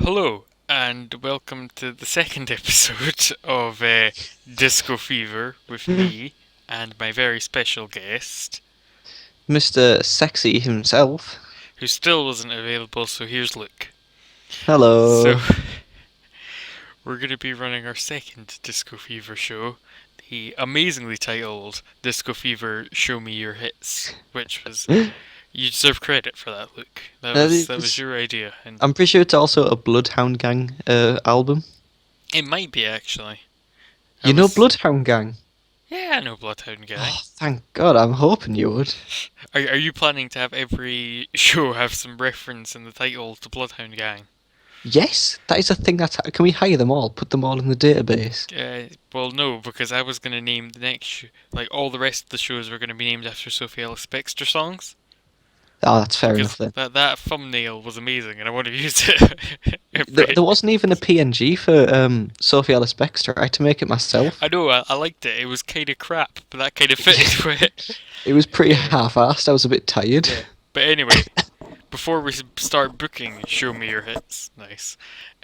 Hello, and welcome to the second episode of Disco Fever with me and my very special guest, Mr. Sexy himself. who still wasn't available, so here's Luke. So, Hello. we're going to be running our second Disco Fever show, the amazingly titled Disco Fever Show Me Your Hits, which was. You deserve credit for that, Luke. That was your idea, and I'm pretty sure it's also a Bloodhound Gang album. it might be actually. I You know was. Bloodhound Gang? Yeah, I know Bloodhound Gang. Oh, thank God, I'm hoping you would. Are you planning to have every show have some reference in the title to Bloodhound Gang? Yes, that is a thing can we hire them all, put them all in the database? Well, no, because I was going to name the next like all the rest of the shows were going to be named after Sophie Ellis Bextor songs. Oh, that's fair enough Because then. that thumbnail was amazing and I want to use it. There wasn't even a PNG for Sophie Ellis Bextor. I had to make it myself. I know, I liked it. It was kind of crap, but that kind of fitted with it. It was pretty Yeah, half-assed. I was a bit tired. yeah. But anyway, before we start booking Show Me Your Hits, nice,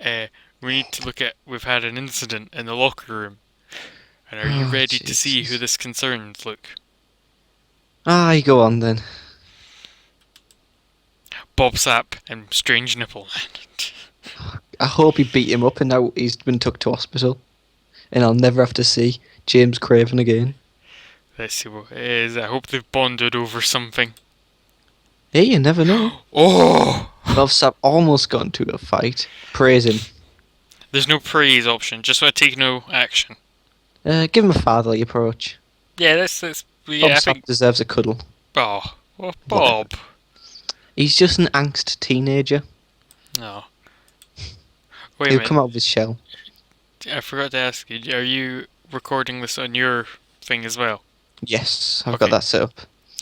uh, we need to look at, we've had an incident in the locker room. And are you Oh, ready to see who Jesus. this concerns, Luke? You go on then. Bob Sapp and Strange Nipple Man. I hope he beat him up and now he's been took to hospital. And I'll never have to see James Craven again. Let's see what it is. I hope they've bonded over something. Hey, you never know. Oh! Bob Sapp almost got into a fight. Praise him. There's no praise option, just want to take no action. Give him a fatherly approach. Yeah, that's Bob yeah, I Sapp think. deserves a cuddle. Oh, well, Bob. He's just an angst teenager. No. Wait a He'll minute. come out of his shell. I forgot to ask you, are you recording this on your thing as well? Yes, I've Okay. got that set up.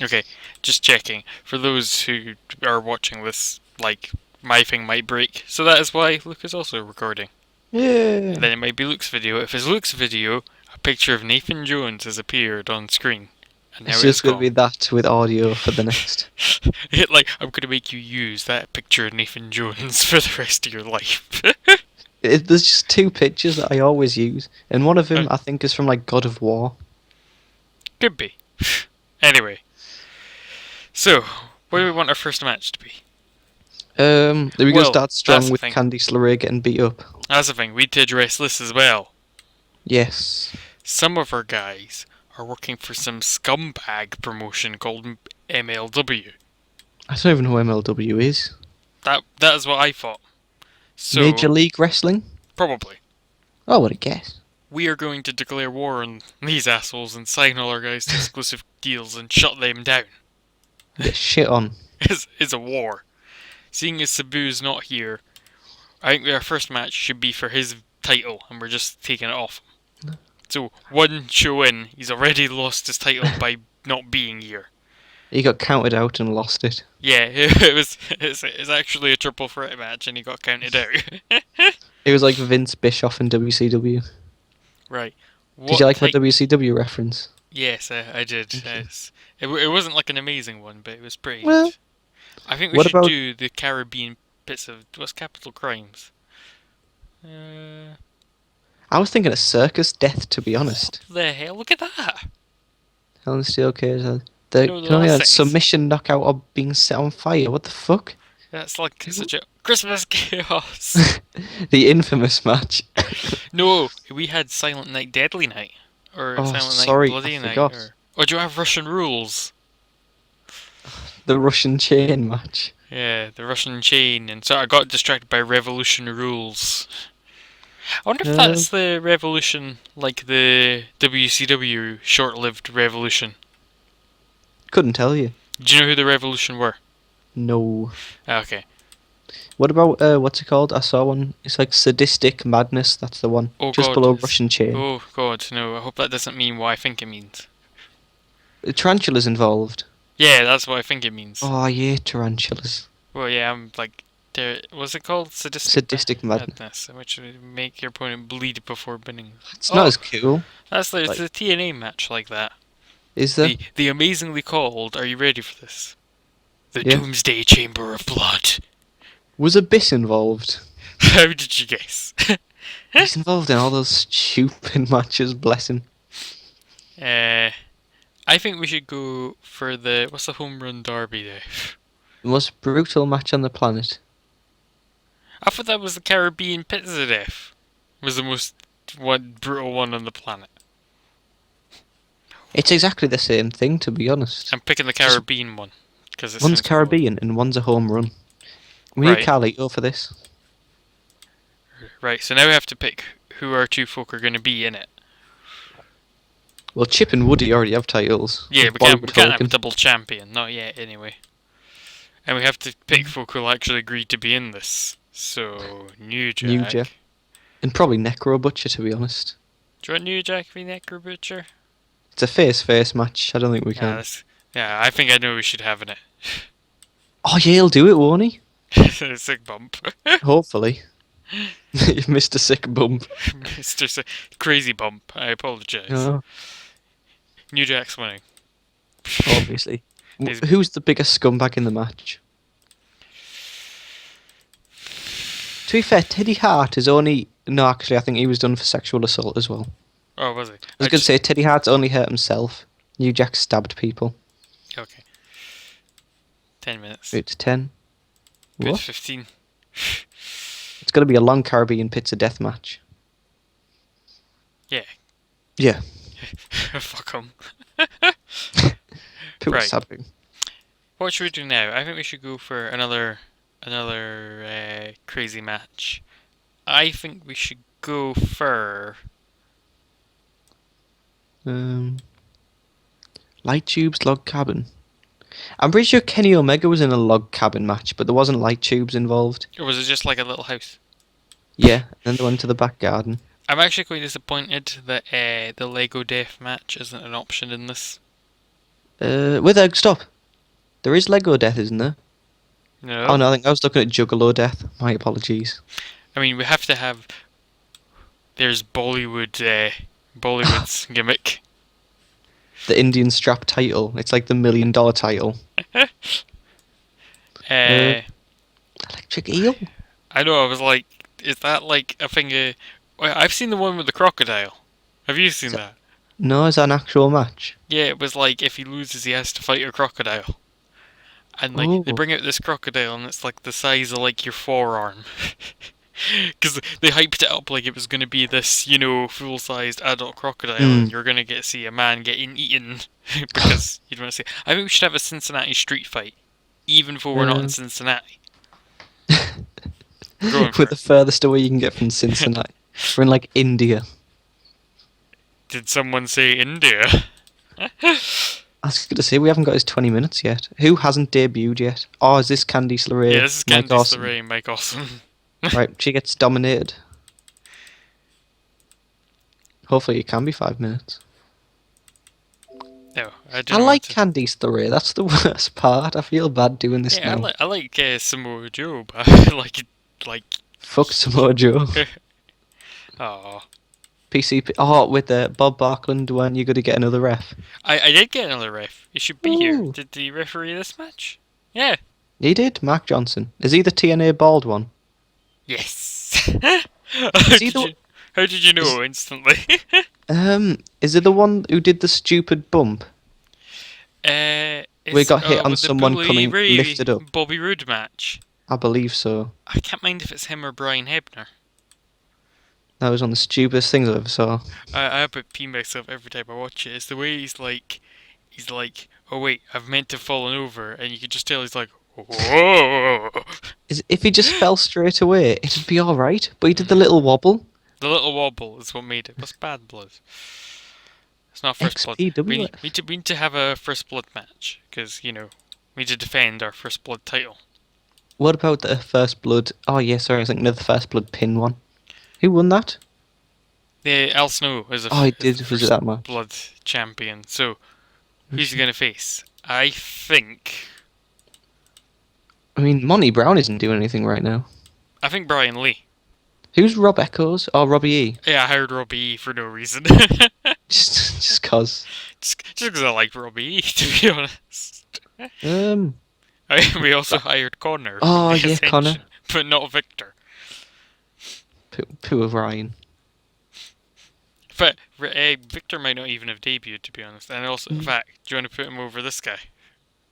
Okay, just checking. For those who are watching this, like, my thing might break, so that is why Luke is also recording. Yeah. Then it might be Luke's video. If it's Luke's video, a picture of Nathan Jones has appeared on screen. And now It's it's just going to be gone. that with audio for the next. Like, I'm going to make you use that picture of Nathan Jones for the rest of your life. There's just two pictures that I always use. And one of them, I think, is from, like, God of War. Could be. Anyway. So, what do we want our first match to be? Are we going to Well, start that's strong the with thing. Candice LeRae getting beat up? That's the thing, we need to address this as well. Yes. Some of our guys are working for some scumbag promotion called MLW. I don't even know who MLW is. That is what I thought. So, Major League Wrestling? probably. Oh, what a guess. We are going to declare war on these assholes and sign all our guys to exclusive deals and shut them down. Get shit on. It's a war. Seeing as Sabu's not here, I think our first match should be for his title, and we're just taking it off him. So, one show in, he's already lost his title by not being here. He got counted out and lost it. Yeah, it's actually a triple threat match, and he got counted out. It was like Vince Bischoff in WCW. Right. Did you like my WCW reference? Yes, I did. Yes. It wasn't like an amazing one, but it was pretty Well, good. I think we what should about- do the Caribbean bits of what's Capital Crimes. I was thinking a circus death, to be honest. The hell! Look at that. Hell in a Steel Cage. No, The the last sentence. submission, knockout, or being set on fire. What the fuck? That's like such a Christmas chaos. The infamous match. No, we had Silent Night, Deadly Night, or Oh, Silent sorry, Night, Bloody I Night, forgot. or do you have Russian Rules? The Russian chain match. Yeah, the Russian chain, and so I got distracted by Revolution Rules. I wonder if Uh, that's the Revolution, like the WCW short-lived Revolution. Couldn't tell you. Do you know who the Revolution were? No. Okay. What about, what's it called? I saw one. It's like Sadistic Madness. That's the one. Oh Just God. below Russian chain. Oh God, no! I hope that doesn't mean what I think it means. Tarantula's involved. Yeah, that's what I think it means. Oh, yeah, tarantulas. Well, yeah, I'm like, what's it called? Sadistic Madness. which would make your opponent bleed before winning. It's not as cool. That's like- it's a TNA match like that. Is there? The amazingly called. Are you ready for this? The Yeah. Doomsday Chamber of Blood. Was Abyss involved? How did you guess? He's involved in all those stupid matches, bless him. uh, I think we should go for what's the home run derby there? The most brutal match on the planet. I thought that was the Caribbean Pizza Death. Was the most brutal one on the planet. It's exactly the same thing, to be honest. I'm picking the Just Caribbean one because it one's sounds cooler. Caribbean and one's a home run. We need Right, Carlito for this. right. So now we have to pick who our two folk are going to be in it. Well, Chip and Woody already have titles. Yeah, With we can't have a Hogan. double champion, not yet anyway. And we have to pick folk who'll actually agree to be in this. So New New Jack. Jack. And probably Necro Butcher, to be honest. Do you want New Jack v Necro Butcher? It's a face-face match. I don't think we Yeah, can. yeah. I think I know we should have in it. Oh, yeah, he'll do it, won't he? Sick bump, Hopefully. You've missed a sick bump. Mr. Crazy bump. I apologise. Oh, New Jack's winning. obviously. He's- Who's the biggest scumbag in the match? To be fair, Teddy Hart is only... No, actually, I think he was done for sexual assault as well. Oh, was he? I was going to say, Teddy Hart's only hurt himself. New Jack stabbed people. Okay. 10 minutes. It's 10. Good What? 15. It's going to be a long Caribbean pizza death match. Yeah. Yeah. Fuck 'em. People Right. stabbing. What should we do now? I think we should go for another crazy match. I think we should go for Light Tubes Log Cabin. I'm pretty sure Kenny Omega was in a log cabin match, but there wasn't light tubes involved. or was it just like a little house? Yeah, and then they went to the back garden. I'm actually quite disappointed that the Lego Death match isn't an option in this. Stop. There is Lego Death, isn't there? No. Oh no, I think I was looking at Juggalo Death. My apologies. I mean, we have to have. There's Bollywood's gimmick. The Indian strap title. It's like the $1 million title. Electric Eel? I know. I was like, is that like a thing? Well, I've seen the one with the crocodile. Have you seen that? No, is that an actual match? Yeah, it was like if he loses, he has to fight a crocodile. And like they Oh. bring out this crocodile, and it's like the size of like your forearm. Because they hyped it up like it was going to be this, full-sized adult crocodile, and you're going to get to see a man getting eaten because you'd want to see. I think we should have a Cincinnati street fight, even though we're not in Cincinnati. Going for With the furthest away you can get from Cincinnati. We're in like India. Did someone say India? I was going to say, we haven't got his 20 minutes yet. Who hasn't debuted yet? Oh, is this Candice LeRae? Yeah, this is Mike Candice Awesome? LeRae, Mike Awesome. Right, she gets dominated. Hopefully it can be 5 minutes. No, I I don't like want to. Candice LeRae. That's the worst part. I feel bad doing this Yeah, now. I like Samoa Joe, but I like it, like, Fuck Samoa Joe. oh. PCP. Oh, with Bob Barkland, when you got to get another ref. I did get another ref. He should be here. Ooh. Did the referee this match? Yeah. He did. Mark Johnson. Is he the TNA bald one? Yes. he the- How did you know instantly? Is it the one who did the stupid bump? We got hit on with the someone Bully coming Ray lifted up. Bobby Roode match. I believe so. I can't mind if it's him or Brian Hebner. That was one of the stupidest things I ever saw. I put pee myself every time I watch it. It's the way he's like, oh wait, I've meant to have fallen over, and you can just tell he's like, whoa. If he just fell straight away, it'd be alright. But he did the little wobble. The little wobble is what made it. What's bad blood? It's not first blood. XPW. We need to have a first blood match because we need to defend our first blood title. What about the First Blood? Oh, yeah, sorry, I was thinking of the First Blood pin one. Who won that? Yeah, Al Snow is a Oh, he is did. the Was it first that match? blood champion. So who's he gonna face? I think I mean, Monty Brown isn't doing anything right now. Brian Lee. Who's Rob Echoes? Oh, Robbie E. Yeah, I hired Robbie E for no reason. Just cause. just because I like Robbie E, to be honest. Um. We also hired Connor. Oh, for the yeah, Ascension, Connor. but not Victor. Poor Ryan. But Victor might not even have debuted, to be honest. And also, in fact, do you want to put him over this guy?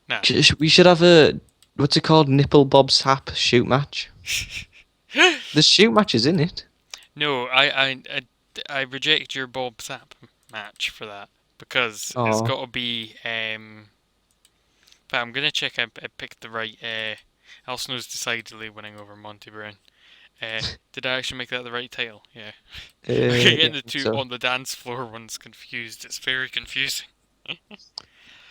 Nah. We should have a what's it called? Nipple Bob Sap shoot match. The shoot match is in it. No, I reject your Bob Sapp match for that because it's Oh, got to be. But I'm gonna check I picked the right. Elsno's decidedly winning over Monty Brown. Did I actually make that the right title? Yeah. Okay, yeah, getting I the think two so. on the dance floor ones confused. It's very confusing.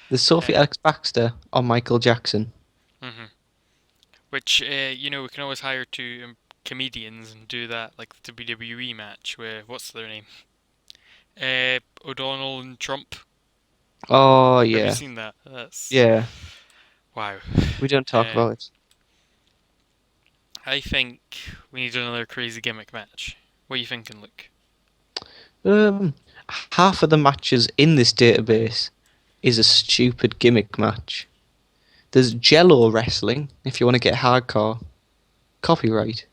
There's Sophie Uh, Alex Baxter on Michael Jackson. hmm Which we can always hire two comedians and do that like the WWE match where what's their name? O'Donnell and Trump. Oh Have you yeah, seen that? That's yeah. wow. We don't talk Uh, about it. I think we need another crazy gimmick match. What are you thinking, Luke? Um, Half of the matches in this database is a stupid gimmick match. There's Jello wrestling if you want to get hardcore. Copyright.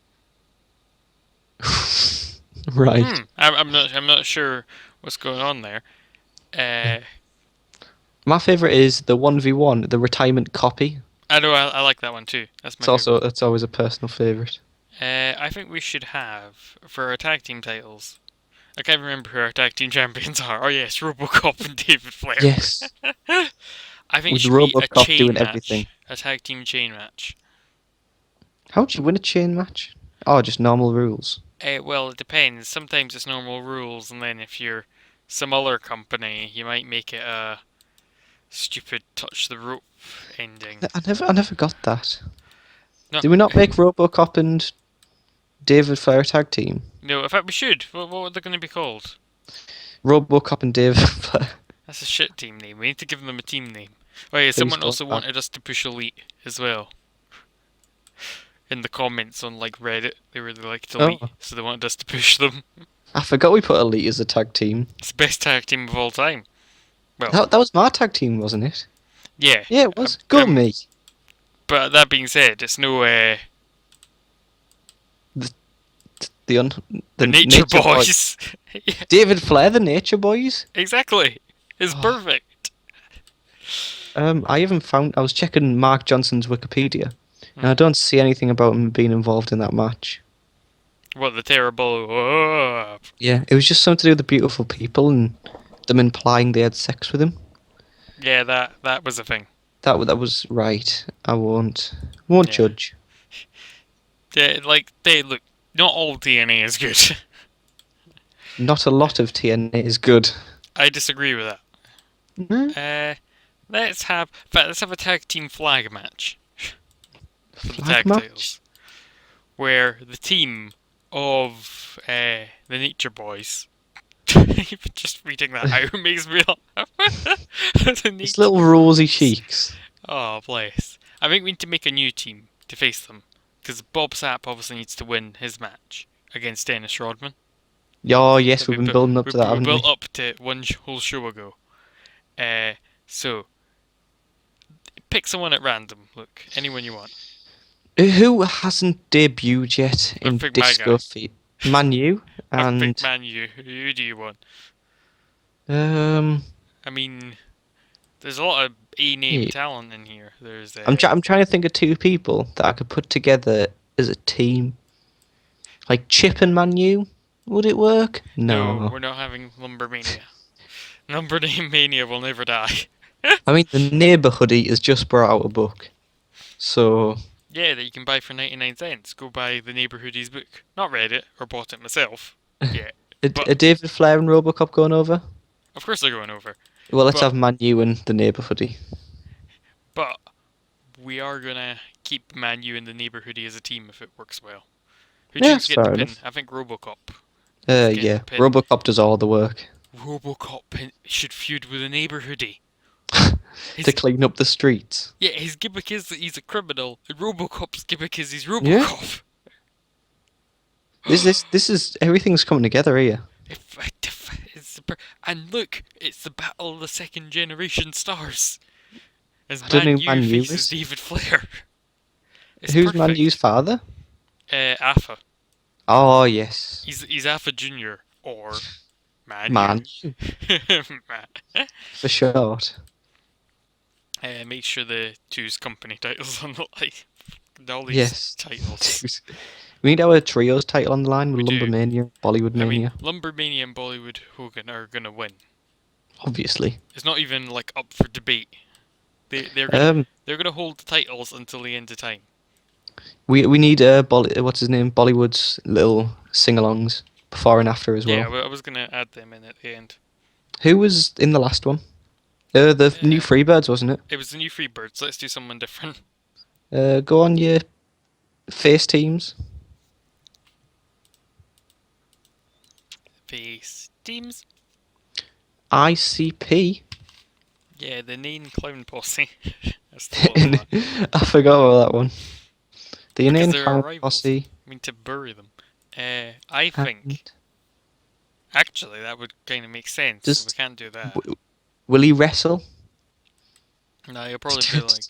Right. I'm not sure what's going on there. Uh, My favourite is the 1v1, the retirement copy. I know I like that one too. That's my It's also favorite. that's always a personal favourite. I think we should have for our tag team titles. I can't remember who our tag team champions are. Oh yes, RoboCop and David Flair. Yes, I think it with should be a RoboCop chain doing everything. match, a tag team chain match. How do you win a chain match? Oh, just normal rules. Well, it depends. Sometimes it's normal rules, and then if you're some other company, you might make it a stupid touch the rope ending. I never got that. No, Did we not make RoboCop and David Flair tag team? no. In fact, we should. What are they going to be called? RoboCop and David Flair. That's a shit team name. We need to give them a team name. Oh yeah, Please someone don't. also wanted us to push Elite as well. In the comments on like Reddit, they really liked Oh, Elite, so they wanted us to push them. I forgot we put Elite as a tag team. It's the best tag team of all time. Well, That was my tag team, wasn't it? yeah. Yeah, it was. Go me. But that being said, it's no The un, the the Nature Nature Boy. Boys. Yeah, David Flair, the Nature Boys. exactly. It's Oh, perfect. I haven't found. I was checking Mark Johnson's Wikipedia, and I Hmm. don't see anything about him being involved in that match. What the terrible? Oh. Yeah, it was just something to do with the beautiful people and them implying they had sex with him. Yeah, that was a thing. That was right. I won't Yeah. judge. They look. Not all DNA is good. Not a lot of TNA is good. I disagree with that. Hmm? Let's have a tag team flag match for the Flag tag match? titles, where the team of the Nature Boys. Just reading that out makes me laugh. The It's Nature. little rosy cheeks. Oh, bless. I think we need to make a new team to face them, because Bob Sapp obviously needs to win his match against Dennis Rodman. Oh, yes, That we've been building up to that, we haven't built we? up to one whole show ago. So pick someone at random. Look, anyone you want. Who hasn't debuted yet I've in picked my guy. Disco Feed? Manu I've picked and Man U. Who do you want? um. I mean, there's a lot of A-name yeah, talent in here. There's I'm trying to think of two people that I could put together as a team. Like Chip and Manu, would it work? no, No. we're not having Lumbermania. Lumber Mania will never die. I mean, the Neighbourhoodie has just brought out a book, so Yeah, that you can buy for 99 cents. Go buy the Neighborhoodies book. Not read it or bought it myself. Yeah, but are David Flair and RoboCop going over? of course they're going over. Well, let's But have Manu and the Neighbourhoodie. but we are gonna keep Man U and the Neighborhoodie as a team if it works well. Who do Yeah, you that's think's getting the fair pin? enough. I think RoboCop is getting Yeah, the pin. RoboCop does all the work Should feud with a Neighborhoodie. to His clean up the streets. Yeah, his gimmick is that he's a criminal, and RoboCop's gimmick is he's Yeah, RoboCop. this is everything's coming together here. It's and look, it's the battle of the second generation stars. As I don't know Man who U Manu faces is. David Flair. It's Who's Manu's perfect. father? Alpha. Oh yes, He's Alpha Junior or man, Manu. for short. Make sure the two's company titles on the like all these Yes. titles. We need our trios title on the line with We do. Lumbermania, Bollywood I mean, Mania, Lumbermania and Bollywood Hogan are gonna win. obviously. It's not even like up for debate. They're gonna Um, they're gonna hold the titles until the end of time. we need what's his name? Bollywood's little sing-alongs before and after as Yeah, well. I was gonna add them in at the end. Who was in the last one? The new Uh, Freebirds, wasn't it? it was the new Freebirds. Let's do someone different. Go on your face teams. Face teams. ICP. Yeah, the Nane Clown Posse. I stole that one I forgot about that one. The because inane they're our clown rivals. posse. I mean to bury them. I And think actually that would kind of make sense. So we just can't do that. will he wrestle? No, you'll probably be like,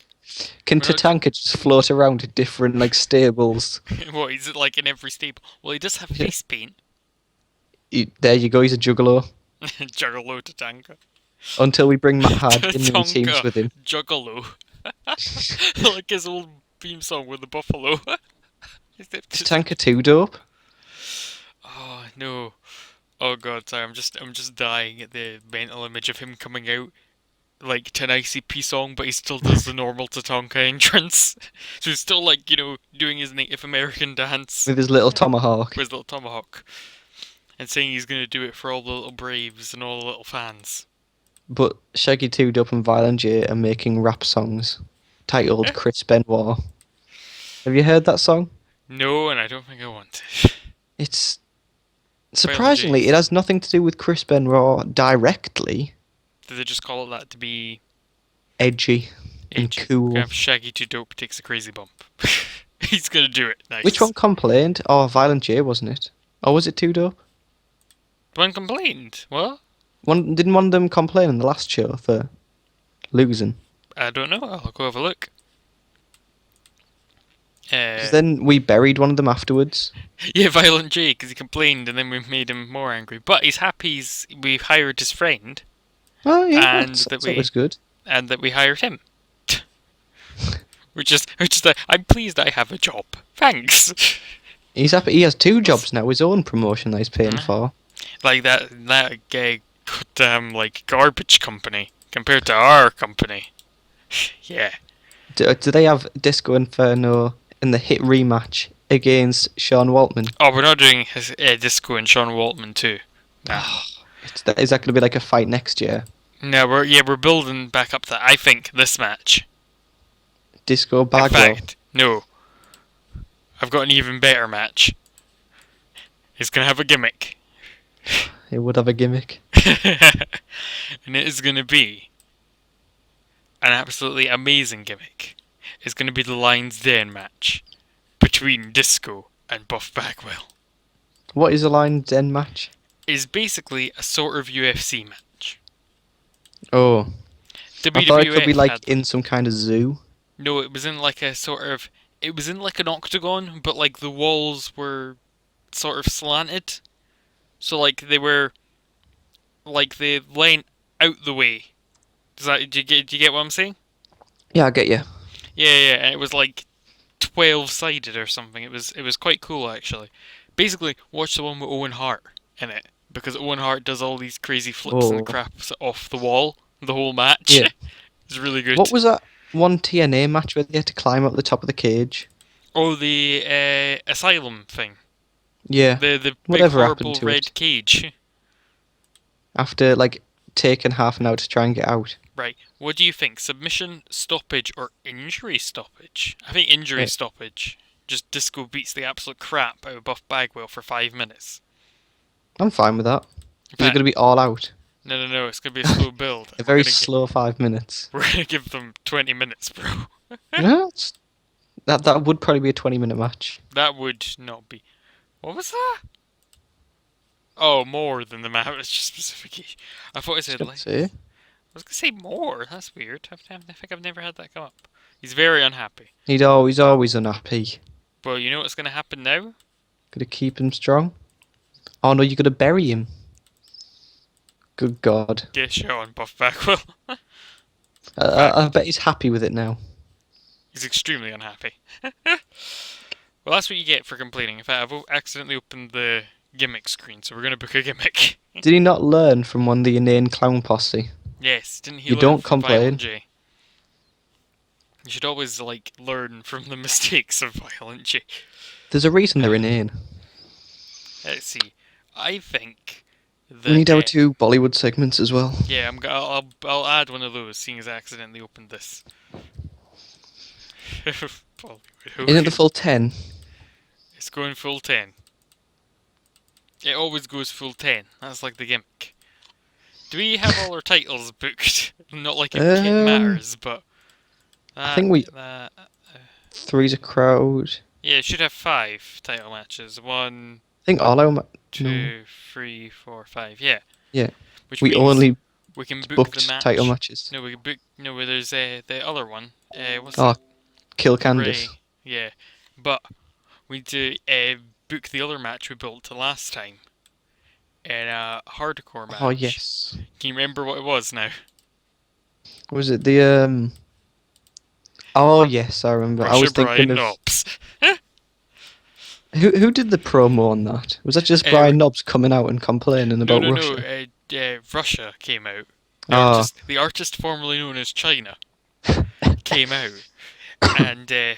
Can we're not. Tatanka just float around to different like stables? What is it like in every stable? Well, he does have Yeah. face paint. There you go. He's a juggalo. Juggalo Tatanka. Until we bring Matt Hardy in and he teams Tatanka with him. Juggalo. Like his old theme song with the buffalo. Tatanka too dope. Oh no. Oh god, sorry, I'm just dying at the mental image of him coming out like to an ICP song, but he still does the normal Tatanka entrance. So he's still like, doing his Native American dance With his little tomahawk. with his little tomahawk. And saying he's gonna do it for all the little braves and all the little fans. But Shaggy 2 Dope and Violent J are making rap songs titled Chris Benoit. Have you heard that song? No, and I don't think I want to. It's Violent surprisingly, it J's. has nothing to do with Chris Benoit directly. Did they just call it that to be Edgy and edgy? We're gonna cool. have Shaggy 2 Dope takes a crazy bump. He's gonna do it. Which Nice. one complained? Oh, Violent J, wasn't it? Or was it 2 Dope? One complained. What? Didn't one of them complain in the last show for losing? I don't know. I'll go have a look. Because then we buried one of them afterwards. Yeah, Violent J, because he complained and then we made him more angry. But he's happy we hired his friend Oh yeah, and that's always good. that we hired him. Which is that I'm pleased I have a job. Thanks. He's happy. He has two jobs now. His own promotion that he's paying for. Like that gay goddamn like garbage company compared to our company. Yeah. Do they have Disco Inferno in the hit rematch against Sean Waltman? Oh, we're not doing his, Disco and Sean Waltman too. Nah. Is that going to be like a fight next year? No, we're building back up to I think this match. Disco In Bagwell. fact, no. I've got an even better match. He's gonna have a gimmick. He would have a gimmick. And it is gonna be an absolutely amazing gimmick. It's gonna be the Lions Den match between Disco and Buff Bagwell. What is a Lions Den match? It's basically a sort of UFC match. Oh, I thought it could be WWF like had in some kind of zoo. no, it was in like a sort of it was in like an octagon, but like the walls were sort of slanted. So like they went out the way. Do you get what I'm saying? Yeah, I get you. Yeah, and it was like 12 sided or something. It was quite cool actually. Basically, watch the one with Owen Hart in it because Owen Hart does all these crazy flips and Oh, craps off the wall the whole match. yeah. It's really What good. was that one TNA match where they had to climb up the top of the cage? Oh, the asylum thing. Yeah. The big Whatever happened horrible to it? red cage. After like taking half an hour to try and get out. Right. What do you think? Submission, stoppage, or injury stoppage? I think injury Eh, stoppage. Just Disco beats the absolute crap out of Buff Bagwell for 5 minutes. I'm fine with that. In Is it fact, going to be all out? no. It's gonna be a slow build. A very slow 5 minutes. We're gonna give them 20 minutes, bro. No, that would probably be a 20-minute match. That would not be. What was that? Oh, more than the map. It's just specific. I thought I I was said going to less. say. I was gonna say more. That's weird. I think I've never had that come up. He's very unhappy. He's always unhappy. Well, you know what's gonna happen now? Gotta keep him strong. Oh no, you gotta bury him. Good God. Get shot on Buff Backwell. I bet he's happy with it now. He's extremely unhappy. Well, that's what you get for complaining. In fact, I've accidentally opened the gimmick screen, so we're gonna book a gimmick. Did he not learn from one of the inane clown posse? Yes, didn't he You learn don't from Violent complain. J? You should always learn from the mistakes of Violent J. There's a reason they're inane. Let's see. I think We that need our 2 Bollywood segments as well. yeah, I'll add one of those, seeing as I accidentally opened this. Bollywood. Isn't it the full 10? It's going full 10. It always goes full 10. That's like the gimmick. Do we have all our titles booked? Not like it matters, but I think we... that, 3's a crowd. yeah, it should have 5 title matches. 1, I think all our... 2, No. 3, 4, 5. Yeah. Yeah. Which We means only we can book the booked match. title matches. No, we can book. No, where there's the other one. What's Oh, it? Kill Ray. Candice. Yeah, but we need to book the other match we built to last time. In a hardcore match. Oh, yes. Can you remember what it was now? Was it the... Oh, yes, I remember. I was Russia thinking Brian of... Knobs. Who did the promo on that? Was that just Brian Knobs coming out and complaining No, about no, Russia? no. Russia came out. Ah. The artist formerly known as China came out, and in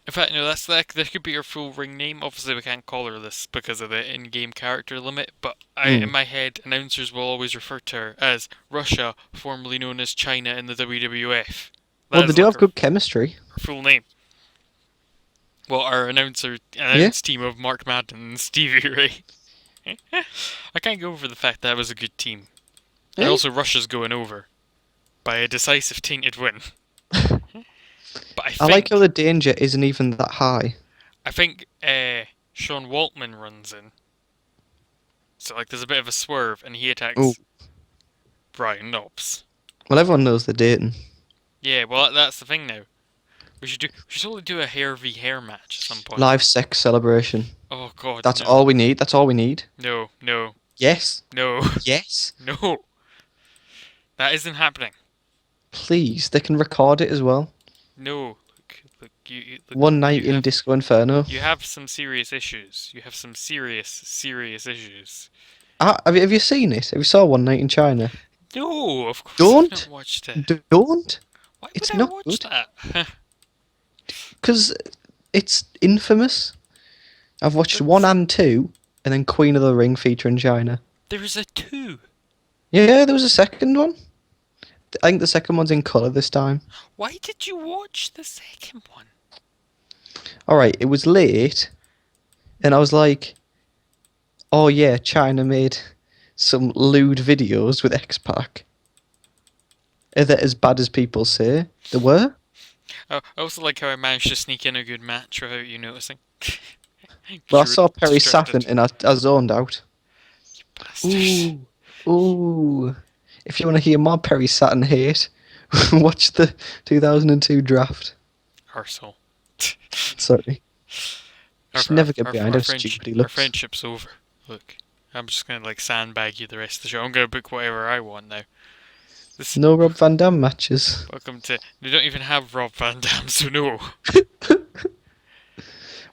fact, no, that's that could be her full ring name. Obviously, we can't call her this because of the in-game character limit. But in my head, announcers will always refer to her as Russia, formerly known as China in the WWF. Well, they do have good chemistry. Her full name. Well, our announce team of Mark Madden and Stevie Ray. I can't get over the fact that was a good team. And also, Russia's going over by a decisive tainted win. But I like how the danger isn't even that high. I think Sean Waltman runs in. So, there's a bit of a swerve, and he attacks Brian Knobs. Well, everyone knows they're dating. Yeah, well, that's the thing now. We should totally do a hair v hair match at some point. Live sex celebration. Oh God. That's all we need. That's all we need. No. Yes. No. Yes. No. That isn't happening. Please, they can record it as well. No. Look, One night in Disco Inferno. You have some serious issues. You have some serious issues. Have you seen it? Have you saw One Night in China? No, of course Don't. I've not watched it. Don't. Why would It's I not watch good. that? Because it's infamous. I've watched 1 and 2, and then Queen of the Ring featuring China. There's a 2. Yeah, there was a second one. I think the second one's in colour this time. Why did you watch the second one? Alright, it was late, and I was like, oh yeah, China made some lewd videos with X-Pac. Are they as bad as people say? They were? Oh, I also like how I managed to sneak in a good match without you noticing. Well, I saw Perry Saturn and I zoned out. You bastard. Ooh. If you want to hear more Perry Saturn hate, watch the 2002 draft. Arsehole. Sorry. Just never get behind how stupid he looks. Our friendship's over. Look, I'm just gonna sandbag you the rest of the show. I'm gonna book whatever I want now. No Rob Van Dam matches. Welcome to... They don't even have Rob Van Dam, so no.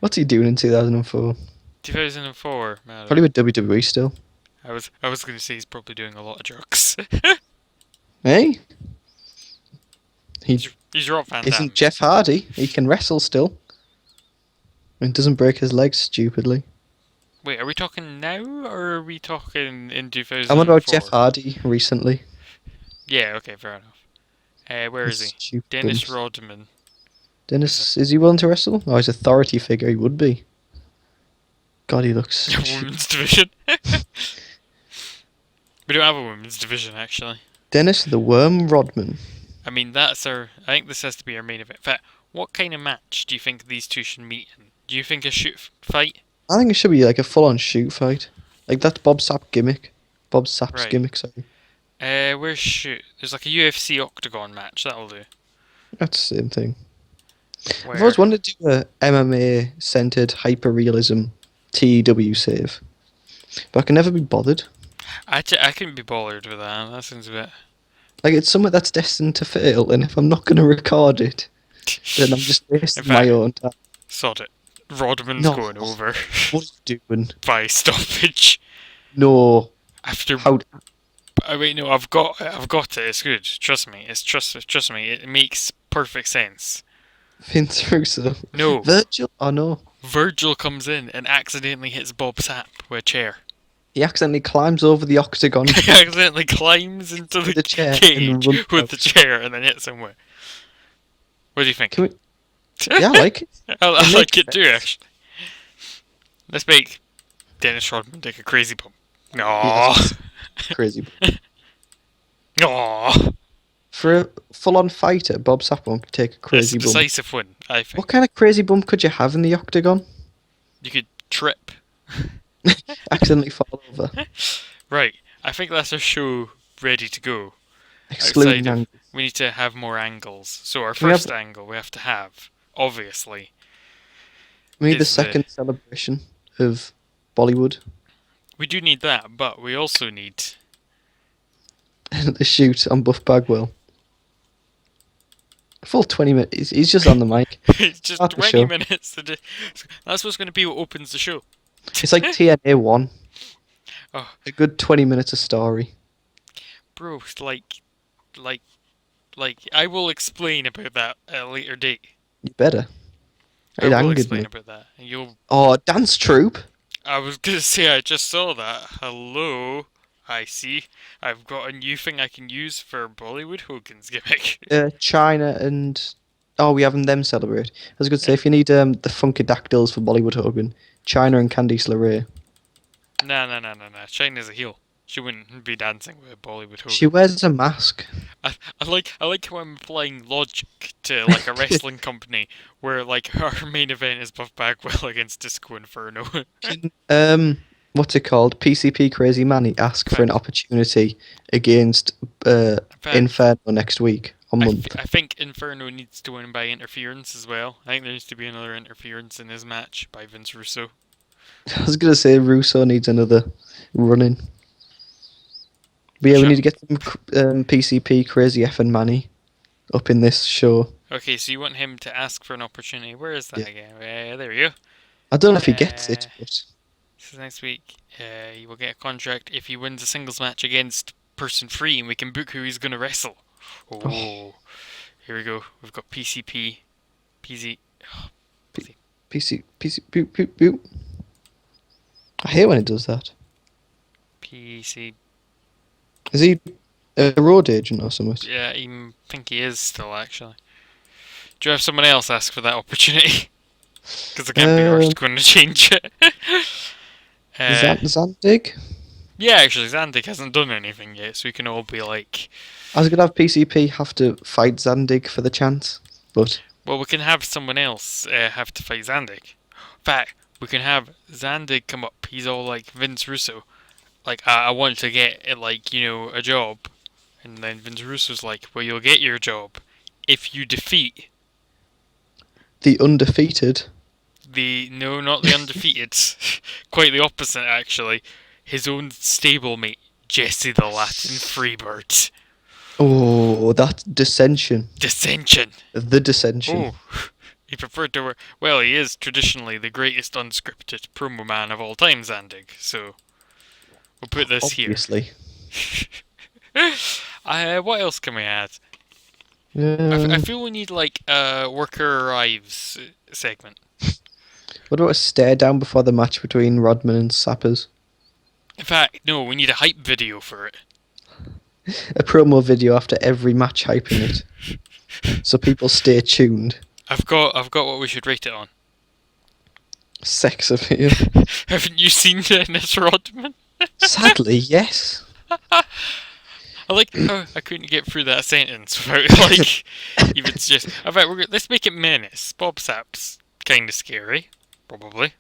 What's he doing in 2004? 2004, man. Probably with WWE still. I was going to say he's probably doing a lot of drugs. Hey? He's Rob Van Dam. Isn't Jeff Hardy? He can wrestle still. And doesn't break his legs stupidly. Wait, are we talking now, or are we talking in 2004? I'm on about Jeff Hardy recently. Yeah, okay, fair enough. Where is he? Stupid Dennis bumps. Rodman. Dennis, is he willing to wrestle? Oh, he's an authority figure, he would be. God, he looks... Women's division. We don't have a women's division, actually. Dennis the Worm Rodman. I mean, that's our... I think this has to be our main event. In fact, what kind of match do you think these two should meet in? Do you think a shoot fight? I think it should be like a full-on shoot fight. Like, that's Bob Sapp gimmick. Bob Sapp's Right. gimmick, sorry. Where's shoot? There's a UFC Octagon match, that'll do. That's the same thing. Where? I've always wanted to do a MMA-centered hyper-realism TEW save. But I can never be bothered. I couldn't be bothered with that. That sounds a bit. Like, it's something that's destined to fail, and if I'm not going to record it, then I'm just In wasting my fact, own time. sod it. Rodman's No, going over what are you doing? by stoppage. No. After. How? Oh, wait, no, I've got it. It's good. Trust me. Trust me. It makes perfect sense. Vince Russo. No, Virgil? Oh no. Virgil comes in and accidentally hits Bob Sapp with a chair. He accidentally climbs over the octagon He accidentally climbs into with the the chair and cage runs with out. the chair and then hits him with. What do you think? Can we? Yeah, I like it. I It like makes it too, sense. actually. Let's make Dennis Rodman take a crazy bump. Yeah, No, crazy. no. For a full-on fighter, Bob Sapp could take a It's a crazy bump. decisive win, I think. What kind of crazy bump could you have in the octagon? You could trip. Accidentally fall over. Right, I think that's our show ready to go. Excluding Outside of, angles. we need to have more angles. So our Can we have? first angle we have to have, obviously, We need the is second celebration of Bollywood. we do need that, but we also need. The shoot on Buff Bagwell. Full 20 minutes. He's just on the mic. It's just Start the 20 show. minutes to do. That's what's going to be what opens the show. It's like TNA 1. Oh, A good 20 minutes of story. bro, like, I will explain about that at a later date. You better. I It will angered explain me. about that, and you'll. Oh, dance troupe. I was gonna say I just saw that. Hello, I see. I've got a new thing I can use for Bollywood Hogan's gimmick. China and... Oh, we having them celebrate. I was going to say, if you need the Funkadactyls for Bollywood Hogan, China and Candice LeRae. No. China's a heel. She wouldn't be dancing with Bollywood She Hogan. wears a mask. I like how I'm applying logic to like a wrestling company where like our main event is Buff Bagwell against Disco Inferno. What's it called? PCP Crazy Manny ask for an opportunity against In fact, Inferno next week or month. I think Inferno needs to win by interference as well. I think there needs to be another interference in his match by Vince Russo. I was gonna say Russo needs another run-in. But yeah, we Sure. need to get some PCP Crazy F and Manny up in this show. Okay, so you want him to ask for an opportunity. Where is that Yeah. again? There we go. I don't know if he gets it, but This is next week. He will get a contract if he wins a singles match against person 3, and we can book who he's going to wrestle. Oh, here we go. We've got PCP, PZ, PC boop boop boop. I hate when it does that. PC. Is he a road agent or something? Yeah, I think he is still actually. Do you have someone else ask for that opportunity? Because I can't be arsed going to change it. Zandig? Yeah, actually, Zandig hasn't done anything yet, so we can all be like, I was gonna have PCP have to fight Zandig for the chance, but well, we can have someone else have to fight Zandig. In fact, we can have Zandig come up. He's all like Vince Russo, like I want to get like a job, and then Vince Russo's like, well, you'll get your job if you defeat the undefeated. no, not the undefeated, quite the opposite actually, his own stablemate Jesse the Latin Freebird. Oh, that dissension. Dissension. The dissension. Oh, he preferred to wear. Well, he is traditionally the greatest unscripted promo man of all time, Zandig. So we'll put this Obviously. here. What else can we add? I feel we need like a worker arrives segment. What about a stare down before the match between Rodman and Sappers? In fact, no, we need a hype video for it. A promo video after every match hyping it, so people stay tuned. I've got what we should rate it on. Sex appeal. Haven't you seen Dennis Rodman? Sadly, yes. I like how I couldn't get through that sentence without like even just. In fact, let's make it menace. Bob Sapp's kind of scary, probably.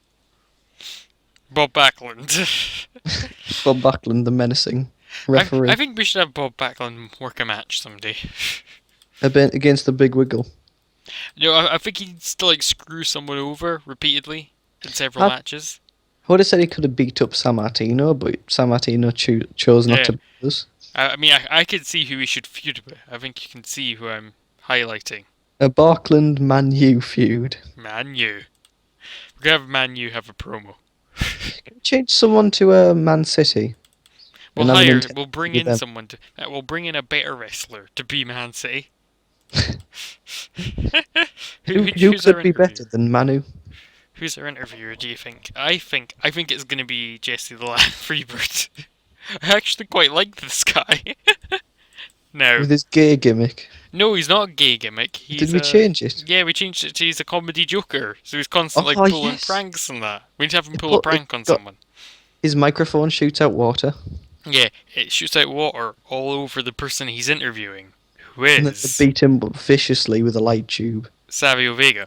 Bob Backlund. Bob Backlund, the menacing referee. I think we should have Bob Backlund work a match someday. Against the Big Wiggle. I think he needs to like screw someone over repeatedly in several matches. I would have said he could have beat up Sammartino, but Sammartino chose not Yeah. to beat us. I mean, I can see who he should feud with. I think you can see who I'm highlighting. A Barkland Man U feud. Man U. We're gonna have Man U have a promo. Can we change someone to Man City We'll and have an hire. intense We'll bring with in them? someone to. We'll bring in a better wrestler to be Man City. Who Who's our could be better interviewer? than Manu? Who's our interviewer? Do you think? I think it's gonna be Jesse the Lion Freebird. I actually quite like this guy. No, With his gay gimmick? no, he's not a gay gimmick. Did He's we a change it? yeah. We changed it to he's a comedy joker. So he's constantly Oh pulling yes. pranks and that. We need to have him It pull a put it prank on got someone. his microphone shoots out water, Yeah, it shoots out water all over the person he's interviewing, who and then they is beat him viciously with a light tube. Savio Vega.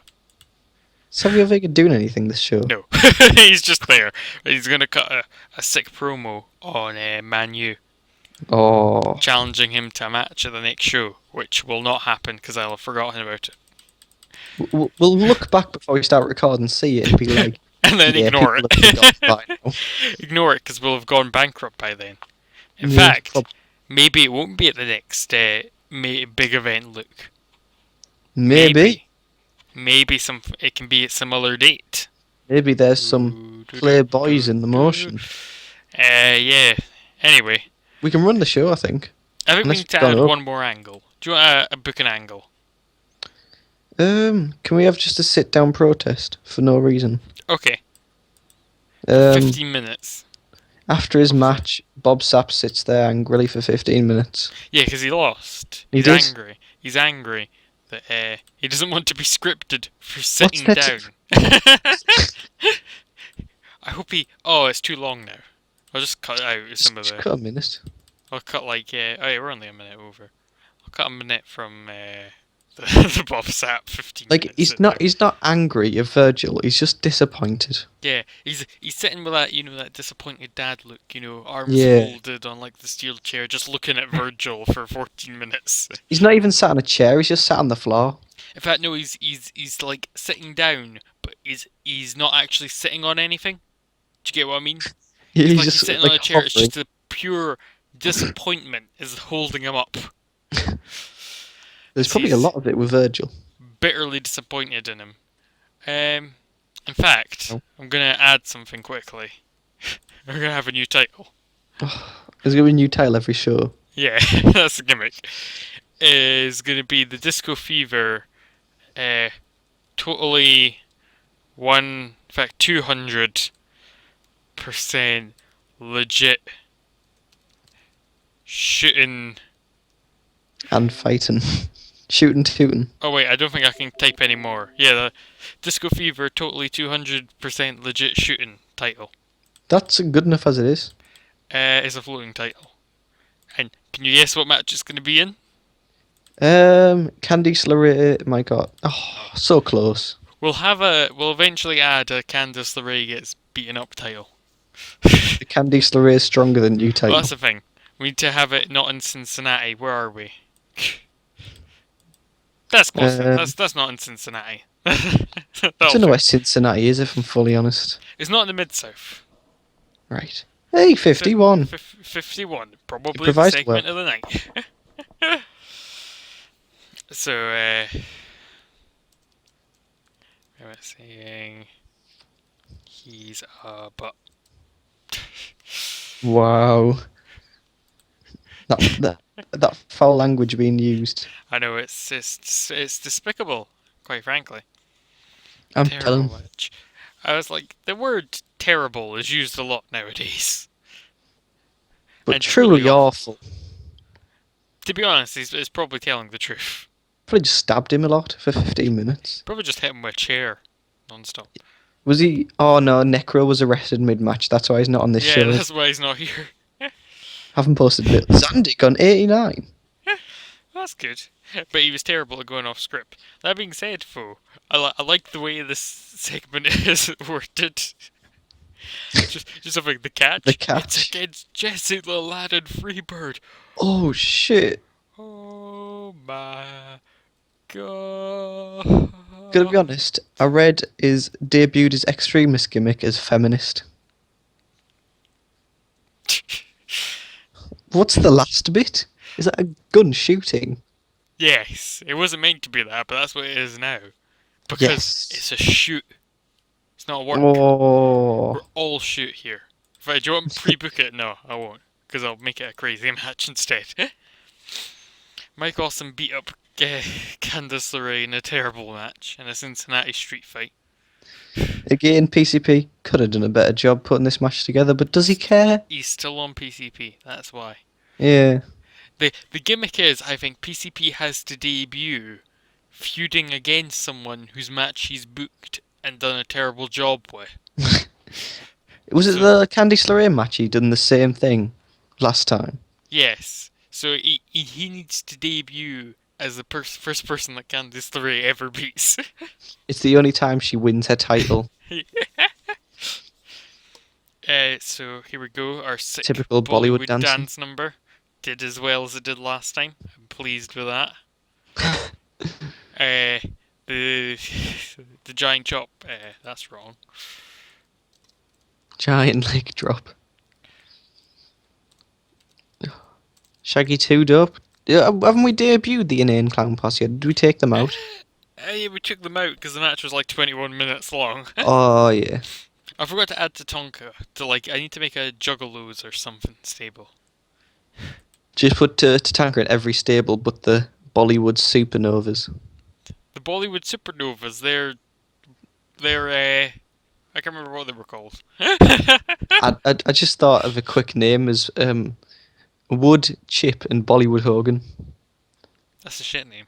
Savio Vega doing anything this show? No, he's just there. He's gonna cut a sick promo on Man U, Oh, challenging him to a match at the next show, which will not happen because I'll have forgotten about it, we'll look back before we start recording, see it, and be like, and then yeah, ignore people have forgotten it. by now. Ignore it because we'll have gone bankrupt by then. In Yeah, fact, maybe it won't be at the next big event. Luke, maybe, maybe some. It can be at some other date. maybe there's some playboys in the motion. Yeah. Anyway, We can run the show, I think. I think we Unless need we've to add gone up. one more angle. Do you want a book an angle? Can we have just a sit down protest for no reason? Okay, Um, 15 minutes. after his match, Bob Sapp sits there angrily for 15 minutes. Yeah, because he lost. He He's did? angry. He's angry that he doesn't want to be scripted for What's sitting that? down. I hope he. Oh, it's too long now. I'll just cut out some of Just the. cut a minute. I'll cut like. Oh, yeah, we're only a minute over. I'll cut a minute from the Bob Sapp 15 Like minutes. he's sit not down. he's not angry at Virgil. He's just disappointed. Yeah, he's sitting with that that disappointed dad look, arms Yeah. folded on like the steel chair, just looking at Virgil for 14 minutes. He's not even sat on a chair. He's just sat on the floor. In fact, no, he's like sitting down, but he's not actually sitting on anything. Do you get what I mean? He's It's like he's just sitting on like a chair. It's hovering. just the pure disappointment is holding him up. There's probably a He's lot of it with Virgil. bitterly disappointed in him. In fact, Oh. I'm gonna add something quickly. We're gonna have a new title. There's gonna be a new title every show. Yeah, that's the gimmick. Is gonna be the Disco Fever, totally in fact, 200% legit shooting. And fighting. Shooting tooting. Oh wait, I don't think I can type anymore. Yeah, the Disco Fever totally 200% legit shooting title. That's good enough as it is. Is a floating title. And can you guess what match it's going to be in? Candice LeRae, my god. Oh, so close. We'll eventually add a Candice LeRae gets beaten up title. The Candice LeRae is stronger than you Well, title. that's the thing. We need to have it not in Cincinnati. Where are we? That's close. That's not in Cincinnati. I don't know where Cincinnati is, if I'm fully honest. It's not in the Mid South. Right. Hey, 51. 51. Probably the Improvised segment well. of the night. So, I was saying he's a butt. Wow. That foul language being used. I know it's despicable, quite frankly. I'm Terrible telling. match. I was like, the word terrible is used a lot nowadays. But And truly awful. To be honest, he's probably telling the truth. Probably just stabbed him a lot for 15 minutes. Probably just hit him with a chair non-stop. Was he? Oh no, Necro was arrested mid-match. That's why he's not on this Yeah, show. that's why he's not here. Haven't posted it. Zandik on 89. That's good. But he was terrible at going off script. That being said, Fo, I like the way this segment is worded. just having the catch. The catch. It's against Jesse the Lad and Freebird. Oh shit. Oh my god. Gonna be honest, I read his debuted his extremist gimmick as feminist. What's the last bit? Is that a gun shooting? Yes, it wasn't meant to be that, but that's what it is now. Because Yes. it's a shoot. It's not a work. We're Oh. all shoot here. If I do you want to pre-book it? No, I won't. Because I'll make it a crazy match instead. Mike Awesome beat up Candice LeRae in a terrible match in a Cincinnati street fight. Again, PCP could have done a better job putting this match together, but does he care? He's still on PCP, that's why. Yeah. The gimmick is, I think PCP has to debut feuding against someone whose match he's booked and done a terrible job with. Was it So, the Candice LeRae match? He done the same thing last time. yes. So he needs to debut as the first person that Candice LeRae ever beats. It's the only time she wins her title. So here we go. Our sick Typical Bollywood Bollywood dancing. dance number did as well as it did last time. I'm pleased with that. Uh, the the giant chop. That's wrong. Giant leg drop. Shaggy 2 dope. Haven't we debuted the Inane Clown Posse yet? Did we take them out? Yeah, we took them out because the match was like 21 minutes long. Oh, yeah. I forgot to add Tatanka to I need to make a Juggalos or something stable. Just put Tatanka in every stable but the Bollywood Supernovas. The Bollywood Supernovas. They're I can't remember what they were called. I just thought of a quick name as Wood, Chip, and Bollywood Hogan. That's a shit name.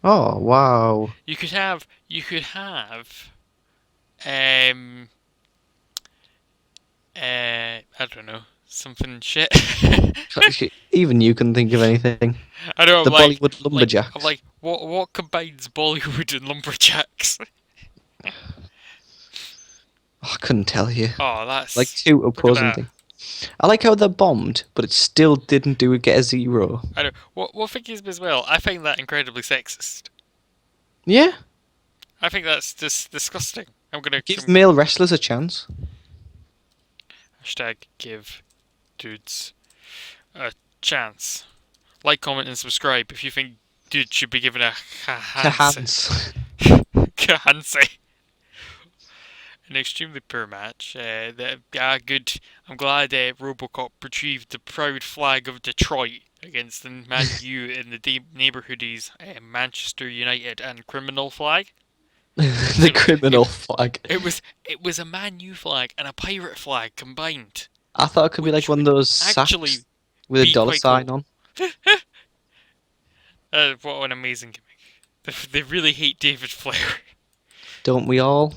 Oh, wow. You could have um I don't know, something shit. Even you can think of anything. I know. The Bollywood Lumberjacks. What combines Bollywood and lumberjacks? Oh, I couldn't tell you. Oh, that's Like two look at opposing that. things. I like how they're bombed, but it still didn't get a 0. I know. What thing is as well? I find that incredibly sexist. Yeah, I think that's just disgusting. I'm gonna give male wrestlers a chance. hashtag give dudes a chance. Like, comment, and subscribe if you think dude should be given a Hands. Kahanse. An extremely poor match. Good. I'm glad Robocop retrieved the proud flag of Detroit against the Man U in the neighbourhoodies Manchester United and criminal flag. The criminal flag. It was a Man U flag and a pirate flag combined. I thought it could be like Which one of would those actually sacks with a be dollar quite sign cool. on. What an amazing gimmick. They really hate David Flair, Don't we all?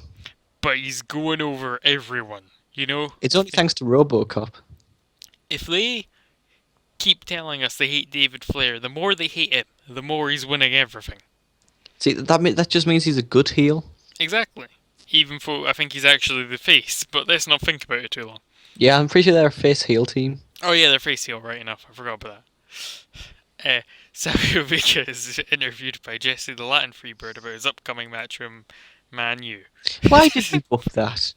but he's going over everyone. You know, It's only thanks to RoboCop. if they keep telling us they hate David Flair, the more they hate him, the more he's winning everything. See, that just means he's a good heel. Exactly. Even though I think he's actually the face, but let's not think about it too long. Yeah, I'm pretty sure they're a face heel team. Oh yeah, they're face heel, right enough. I forgot about that. Savio Vega is interviewed by Jesse the Latin Freebird about his upcoming match with Man U. Why did we book that?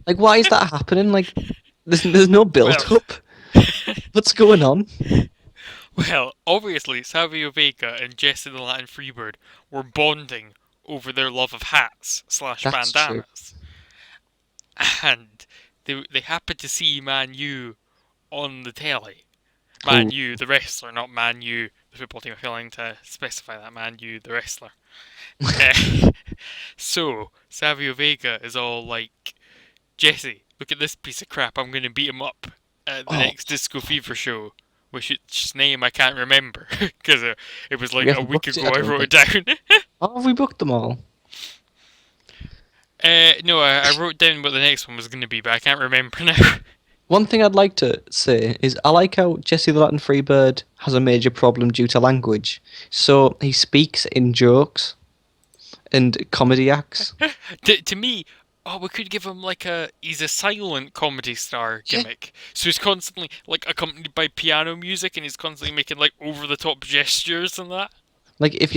Like, why is that happening? Like, there's no build up. What's going on? Well, obviously, Savio Vega and Jesse the Latin Freebird were bonding over their love of hats / That's bandanas. And they happened to see Man U on the telly. Man Ooh. U, the wrestler, not Man U, the football team. I'm failing to specify that. Man U, the wrestler. So, Savio Vega is all like, Jesse, look at this piece of crap. I'm going to beat him up at the next Disco Fever show. Which name I can't remember. Because it was like We a haven't week booked it, ago I I don't wrote it down. Oh, have we booked them all? No, I wrote down what the next one was going to be, but I can't remember now. One thing I'd like to say is I like how Jesse the Latin Freebird has a major problem due to language. So he speaks in jokes and comedy acts. To me, we could give him he's a silent comedy star Yeah. gimmick. So he's constantly accompanied by piano music, and he's constantly making over the top gestures and that. Like if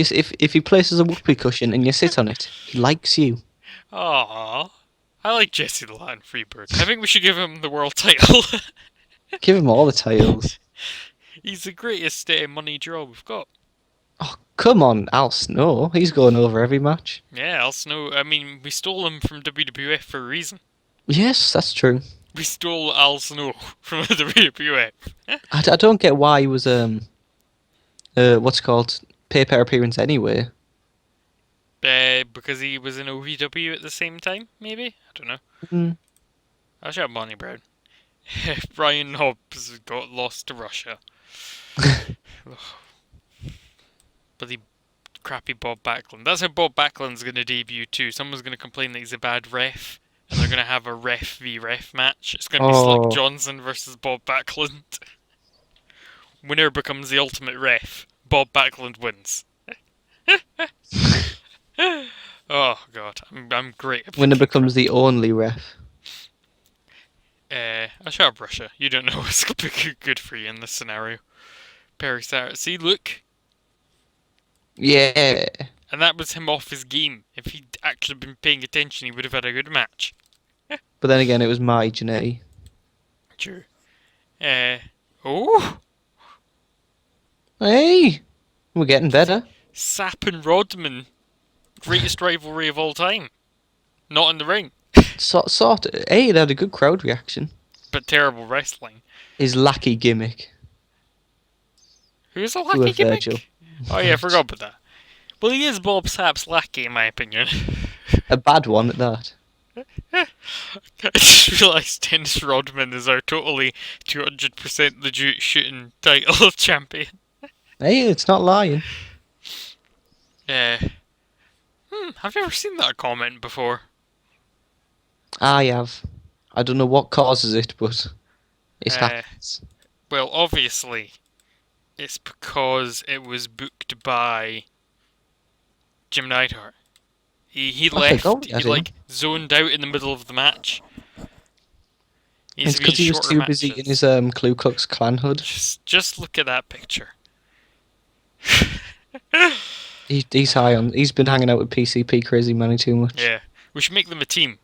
he places a whoopee cushion and you sit on it, he likes you. Aww. I like Jesse the Latin Freebird. I think we should give him the world title. Give him all the titles. He's the greatest money draw we've got. Oh, come on, Al Snow. He's going over every match. Yeah, Al Snow. I mean, we stole him from WWF for a reason. Yes, that's true. We stole Al Snow from the WWF. I don't get why he was what's it called pay per appearance anyway. Because he was in OVW at the same time, maybe? I don't know. Mm. I'll shout Bonnie Brown. Brian Hobbs got lost to Russia. Bloody crappy Bob Backlund. That's how Bob Backlund's going to debut too. Someone's going to complain that he's a bad ref, and they're going to have a ref v ref match. It's going to be Slick Oh, Johnson versus Bob Backlund. Winner becomes the ultimate ref. Bob Backlund wins. Oh god, I'm great at winner picking crap. becomes the only ref. I'll shut up, Russia. You don't know what's going to be good for you in this scenario. Perry Sarah. See, look. Yeah, And that was him off his game. If he'd actually been paying attention, he would have had a good match. but then again, it was my Janae. True. Uh, oh, Hey, we're getting better. Sapp and Rodman, greatest rivalry of all time. Not in the ring, Sort. Hey, they had a good crowd reaction. but terrible wrestling. His lackey gimmick. Who's a Poor lackey Virgil. gimmick? Oh yeah, I forgot about that. Well, he is Bob Sapp's lackey, in my opinion. A bad one at that. I just realised Dennis Rodman is our totally 200% legit shooting title champion. Hey, it's not lying. Uh, I've never seen that comment before. I have. I don't know what causes it, but it Uh, happens. well, obviously, it's because it was booked by Jim Neidhart. He I forgot left. we He had him. like zoned out in the middle of the match. He needs It's to be in because he was shorter too busy in matches. his Ku Klux Klan hood. Just look at that picture. He's high on. He's been hanging out with PCP Crazy Money too much. Yeah, we should make them a team.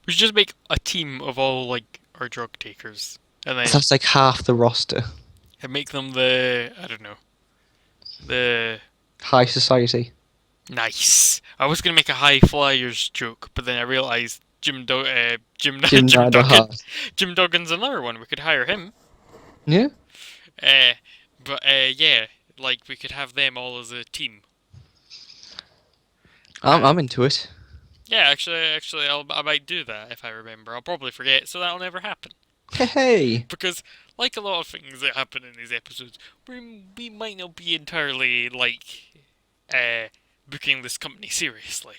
We should just make a team of all like our drug takers, and then That's like half the roster. make them the I don't know the High society. nice. I was gonna make a high flyers joke, but then I realized Jim Jim Duggan Neidhart. Jim Duggan's another one. We could hire him. Yeah, Uh, but yeah, like we could have them all as a team. I'm into it. Yeah, actually, I might do that if I remember. I'll probably forget, so that'll never happen. Hey, Because, like a lot of things that happen in these episodes, we might not be entirely like booking this company seriously.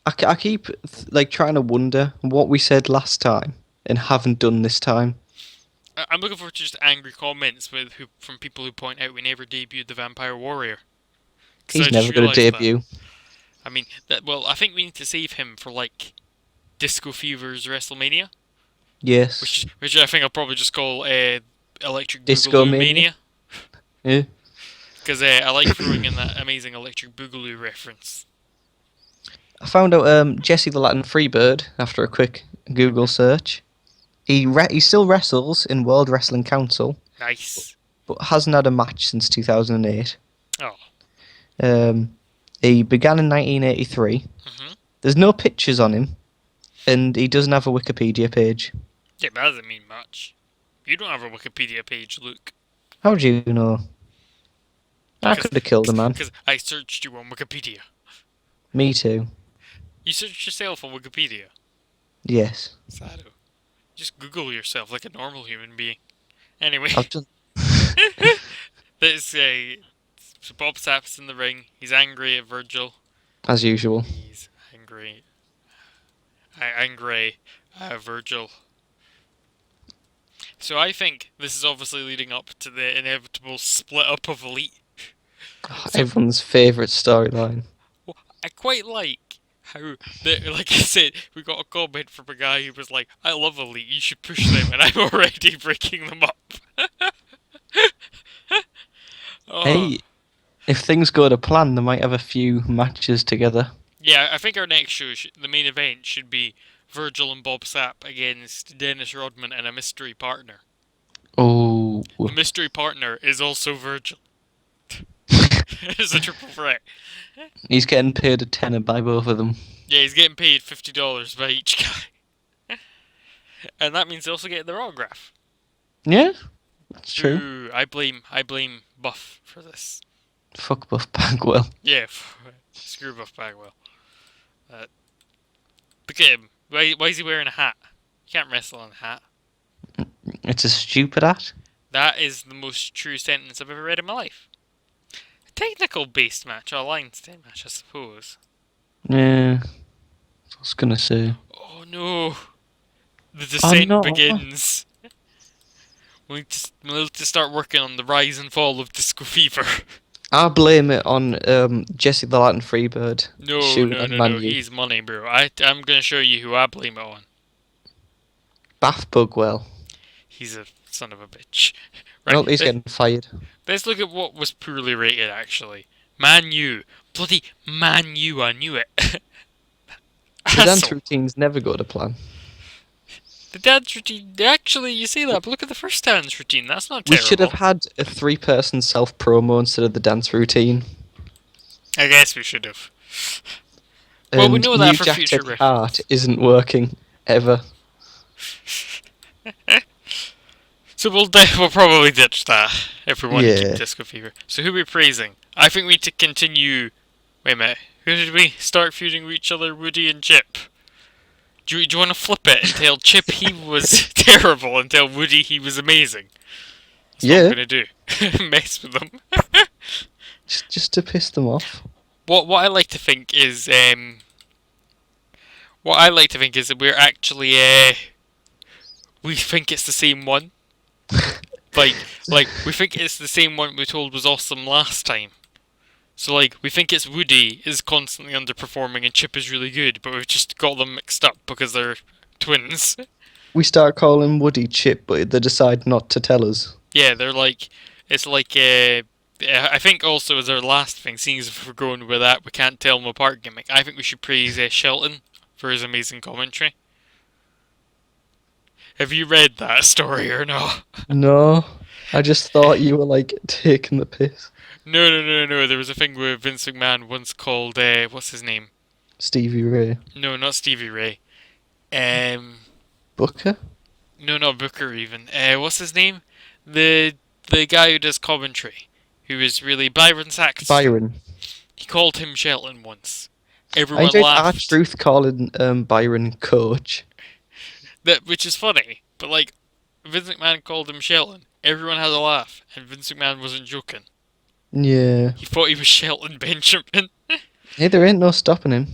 I keep like trying to wonder what we said last time and haven't done this time. I'm looking forward to just angry comments from people who point out we never debuted the Vampire Warrior. 'Cause I He's just never going to realised that. debut. I mean, I think we need to save him for like Disco Fever's WrestleMania, Yes. which I think I'll probably just call Electric Disco Boogaloo Mania? Mania, Yeah. because I like throwing in that amazing Electric Boogaloo reference. I found out Jesse the Latin Freebird after a quick Google search. He still wrestles in World Wrestling Council, Nice. but hasn't had a match since 2008. Oh. He began in 1983. Mhm. There's no pictures on him, and he doesn't have a Wikipedia page. Yeah, but that doesn't mean much. You don't have a Wikipedia page, Luke. How do you know? I Because could have killed a man. I searched you on Wikipedia. Me too. You searched yourself on Wikipedia. Yes. Sado. Just Google yourself like a normal human being. Anyway, I've done. this so Bob Sapp's in the ring. He's angry at Virgil. As usual. He's angry. Angry at Virgil. So I think this is obviously leading up to the inevitable split up of Elite. So Everyone's favourite storyline. well, I quite like how, like I said, we got a comment from a guy who was like, "I love Elite. You should push them," and I'm already breaking them up. Oh. Hey, if things go to plan, they might have a few matches together. Yeah, I think our next show, the main event, should be Virgil and Bob Sapp against Dennis Rodman and a mystery partner. Oh. The mystery partner is also Virgil. It's a triple threat. He's getting paid a tenner by both of them. Yeah, he's getting paid $50 by each guy. And that means they also get their autograph. Yeah, that's true. Ooh, I blame Buff for this. Fuck Buff Bagwell. Yeah, screw Buff Bagwell. Uh, Look at him. Why is he wearing a hat? You can't wrestle in a hat. It's a stupid hat. That is the most true sentence I've ever read in my life. A technical based match, or a line's day match, I suppose. Yeah, I was gonna say. Oh no! The Oh descent no. begins. We need to start working on the rise and fall of Disco Fever. I blame it on Jesse the Latin Freebird No, shooting no, on no, no. Manu. He's money, bro. I'm gonna show you who I blame it on. Bath Bugwell. He's a son of a bitch. Well, Right. he's getting fired. Let's look at what was poorly rated. Actually, Man U. Bloody Man U. I knew it. The dance Asshole. routines never go to plan. The dance routine. Actually, you say that, but look at the first dance routine. That's not We terrible. should have had a 3-person self promo instead of the dance routine. I guess we should have. Well, we And know New that for Jack future Teddy Hart isn't working ever. So we'll probably ditch that if we want to keep Yeah. Disco Fever. So who are we praising? I think we need to continue. Wait a minute. Who did we start feuding with each other? Woody and Chip. Do you want to flip it and tell Chip he was terrible and tell Woody he was amazing? That's what I'm Yeah, gonna do. Mess with them. just to piss them off. What I like to think is that we're actually we think it's the same one. Like we think it's the same one we told was awesome last time. So like we think it's Woody is constantly underperforming and Chip is really good, but we've just got them mixed up because they're twins. We start calling Woody Chip, but they decide not to tell us. Yeah, they're like it's like I think also as our last thing, seeing as if we're going with that, we can't tell them apart gimmick. I think we should praise Shelton for his amazing commentary. Have you read that story or not? No, I just thought you were like taking the piss. No. There was a thing where Vince McMahon once called what's his name? Stevie Ray. No, not Stevie Ray. Um, Booker? no, not Booker even. What's his name? The guy who does commentary, who is really Byron Saxton. Byron. He called him Shelton once. I Everyone enjoyed laughed. R-Truth calling Byron Coach. Which is funny, but like Vince McMahon called him Shelton. Everyone had a laugh, and Vince McMahon wasn't joking. Yeah. He thought he was Shelton Benjamin. Hey, there ain't no stopping him.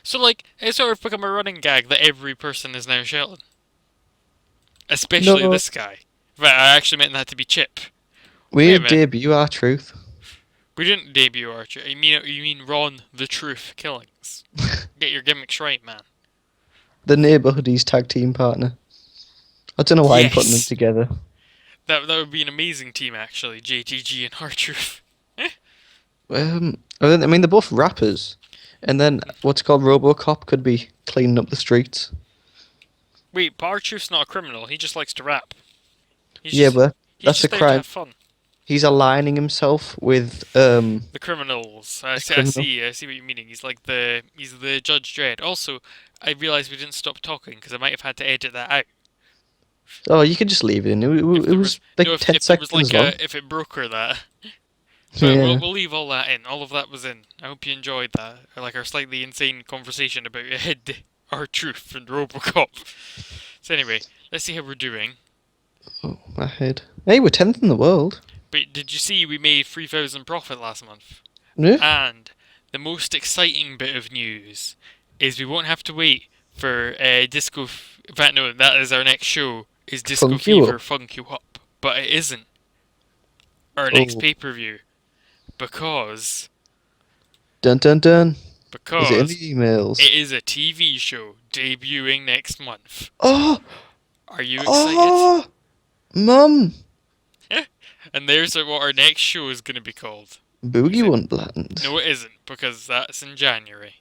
So like, it's sort of become a running gag that every person is now Shelton. Especially No. this guy. But I actually meant that to be Chip. We Wait a minute. debut R-Truth. We didn't debut Archer. You mean Ron the Truth Killings. Get your gimmicks right, man. The Neighbourhoodies tag team partner. I don't know why I'm putting them Yes. together. That would be an amazing team, actually. JTG and R-Truth. I mean, they're both rappers. And then what's called RoboCop could be cleaning up the streets. Wait, but R-Truth's not a criminal. He just likes to rap. Yeah, but He's that's just a there to crime. have fun. He's aligning himself with The criminals. I criminal. see what you're meaning. He's the Judge Dredd. Also, I realised we didn't stop talking because I might have had to edit that out. Oh, you could just leave it in. It If was there was, like no, 10 if there was seconds like long. if it broke or that. So Yeah. we'll leave all that in. All of that was in. I hope you enjoyed that. Or like our slightly insane conversation about our truth and Robocop. So anyway, let's see how we're doing. Oh, my head. Hey, we're 10th in the world. But did you see we made 3,000 profit last month? Yeah. And the most exciting bit of news is we won't have to wait for Disco. In fact, no, that is our next show. Is Disco Funk You Fever Up. Funk You Up? But it isn't our next Oh. pay-per-view because Dun dun dun. Is because it in the emails? it is a TV show debuting next month. Oh! Are you excited? Oh! Mum! And there's what our next show is going to be called. Boogie Is it- Wonderland. No, it isn't because that's in January.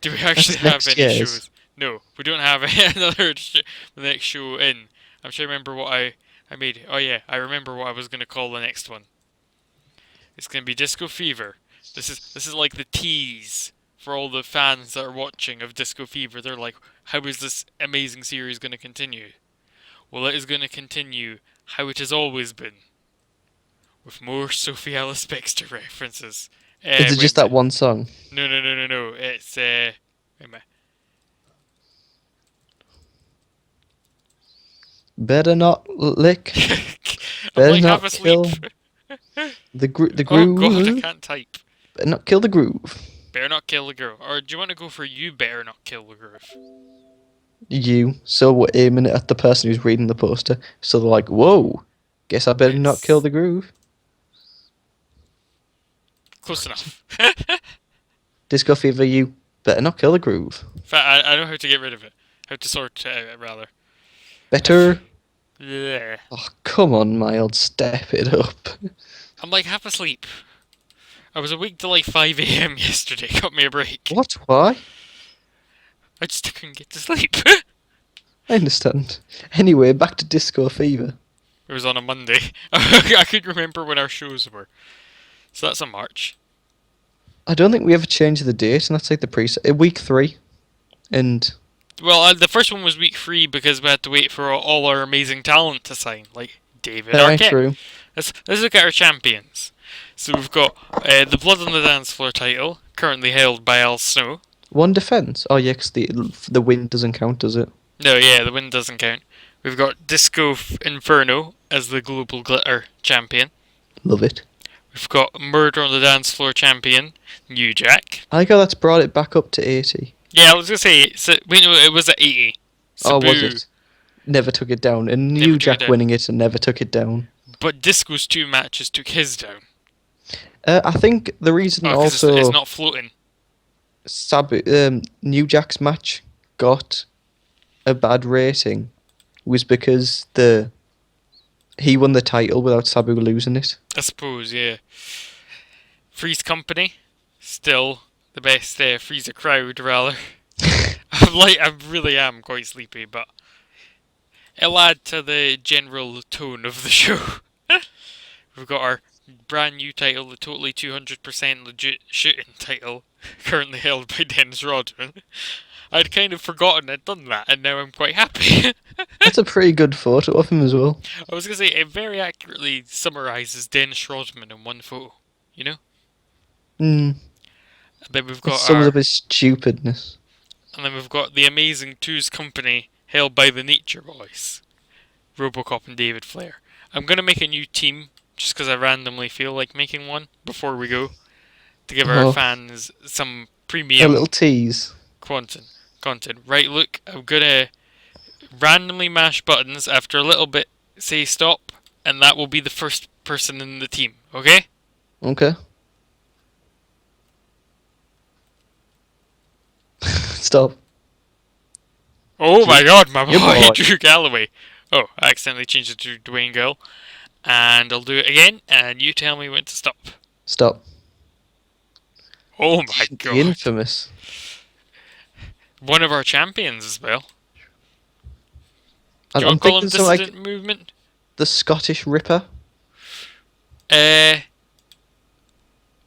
Do we actually have next any year's. shows? No, we don't have the next show in. I'm trying to remember what I I made it. Oh yeah, I remember what I was gonna call the next one. It's gonna be Disco Fever. This is like the tease for all the fans that are watching of Disco Fever. They're like, how is this amazing series gonna continue? Well, it is gonna continue how it has always been, with more Sophie Alice Bextor references. Is it Wait just a that minute. one song? No, no, no, no, no. It's wait a minute. Better not lick. I'm Better like half not asleep. kill the Oh god, I groove. can't type. Better not kill the groove. Better not kill the girl. Or do you want to go for you better not kill the groove? You. So we're aiming it at the person who's reading the poster. So they're like, whoa. Guess I better not kill It's the groove. close enough. Disco Fever, you better not kill the groove. In fact, I know how to get rid of it. How to sort it out, rather. Better. Yeah. Oh, come on, Mild. Step it up. I'm like half asleep. I was awake till like 5 a.m. yesterday. Got me a break. What? Why? I just couldn't get to sleep. I understand. Anyway, back to Disco Fever. It was on a Monday. I could remember when our shows were. So that's a March. I don't think we ever changed the date, and that's like the week 3. And Well, the first one was week 3 because we had to wait for all our amazing talent to sign, like David Arquette. true. Let's look at our champions. So we've got the Blood on the Dance Floor title, currently held by Al Snow. One defense. Oh yeah, 'cause the win doesn't count, does it? No, yeah, the win doesn't count. We've got Disco Inferno as the Global Glitter champion. Love it. We've got Murder on the Dance Floor champion, New Jack. I like how that's brought it back up to 80. Yeah, I was gonna say, wait, no, it was at 80. Oh, was Sabu it? Never took it down. And never New took it Jack down. winning it and never took it down. But Disco's 2 matches took his down. I think the reason Oh, because also it's not floating. New Jack's match got a bad rating was because he won the title without Sabu losing it. I suppose, yeah. Freeze Company, still the best Freezer crowd, rather. I really am quite sleepy, but it'll add to the general tone of the show. We've got our brand new title, the totally 200% legit shooting title, currently held by Dennis Rodman. I'd kind of forgotten I'd done that, and now I'm quite happy. That's a pretty good photo of him as well. I was going to say, it very accurately summarises Dennis Rodman in one photo, you know? Hmm. And then we've That got sums our up his stupidness. And then we've got the amazing Two's Company, held by the Nature Boys, Robocop and David Flair. I'm going to make a new team, just because I randomly feel like making one, before we go, to give our Oh, fans some a premium little tease. content. Right, look, I'm going to randomly mash buttons after a little bit, say stop, and that will be the first person in the team, okay? Okay. Stop. Oh my god, my Your boy, boy. Drew Galloway. Oh, I accidentally changed it to Dwayne Gill. And I'll do it again, and you tell me when to stop. Stop. Oh my The god. infamous. One of our champions as well. Do you I'm want to call him thinking something Dissident like Movement? the Scottish Ripper. Uh,